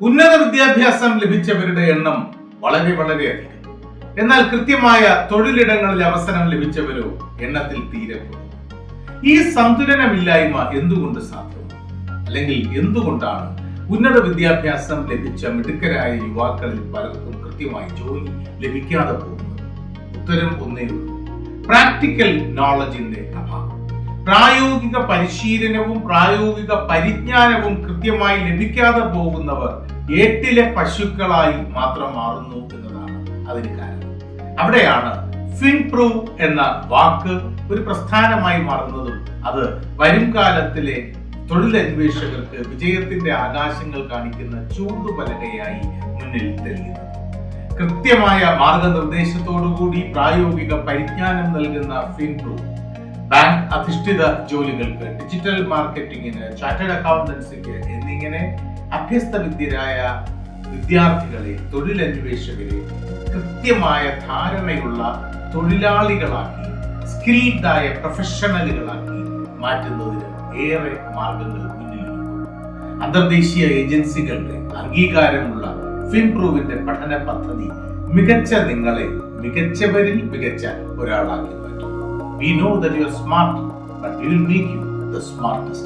ഉന്നത വിദ്യാഭ്യാസം ലഭിച്ചവരുടെ എണ്ണം വളരെ അധികം. എന്നാൽ കൃത്യമായ തൊഴിലിടങ്ങളിൽ അവസരം ലഭിച്ചവരോ എണ്ണത്തിൽ തീരെ കുറവ്. ഈ സന്തുലനമില്ലായ്മ എന്തുകൊണ്ട് സാധ്യമാണ്? അല്ലെങ്കിൽ എന്തുകൊണ്ടാണ് ഉന്നത വിദ്യാഭ്യാസം ലഭിച്ച മിടുക്കരായ യുവാക്കളിൽ പലർക്കും കൃത്യമായി ജോലി ലഭിക്കാതെ പോകുന്നത്? ഉത്തരം ഒന്നേ ഉള്ളൂ: പ്രാക്ടിക്കൽ നോളജിന്റെ അഭാവം. പ്രായോഗിക പരിശീലനവും പ്രായോഗിക പരിജ്ഞാനവും കൃത്യമായി ലഭിക്കാതെ പോകുന്നവർ ഏട്ടിലെ പശുക്കളായി മാത്രം മാറുന്നു എന്നതാണ് അതിന് കാരണം. അവിടെയാണ് ഫിൻപ്രൂവ് എന്ന വാക്ക് ഒരു പ്രസ്ഥാനമായി മാറുന്നതും അത് വരും കാലത്തിലെ തൊഴിലന്വേഷകർക്ക് വിജയത്തിന്റെ ആകാശങ്ങൾ കാണിക്കുന്ന ചൂണ്ടുപലകയായി മുന്നിൽ തെളിയുന്നത്. കൃത്യമായ മാർഗനിർദ്ദേശത്തോടുകൂടി പ്രായോഗിക പരിജ്ഞാനം നൽകുന്ന ഫിൻപ്രൂവ് ബാങ്ക് അധിഷ്ഠിത ജോലികൾക്ക്, ഡിജിറ്റൽ മാർക്കറ്റിംഗിന്, ചാർട്ടേഡ് അക്കൗണ്ടൻസിക്ക് എന്നിങ്ങനെ അഭ്യസ്ത വിദ്യരായ വിദ്യാർത്ഥികളെ, തൊഴിലന്വേഷകരെ കൃത്യമായ ധാരണയുള്ള തൊഴിലാളികളാക്കി, സ്കിൽഡായ പ്രൊഫഷണലുകളാക്കി മാറ്റുന്നതിന് ഏറെ മാർഗങ്ങൾ മുന്നിലിരിക്കുന്നു. അന്തർദേശീയ ഏജൻസികളുടെ അംഗീകാരമുള്ള ഫിൻപ്രൂവിന്റെ പഠന പദ്ധതി മികച്ച നിങ്ങളെ മികച്ചവരിൽ മികച്ച ഒരാളാക്കി മാറ്റും. We know that you are smart, but we will make you the smartest.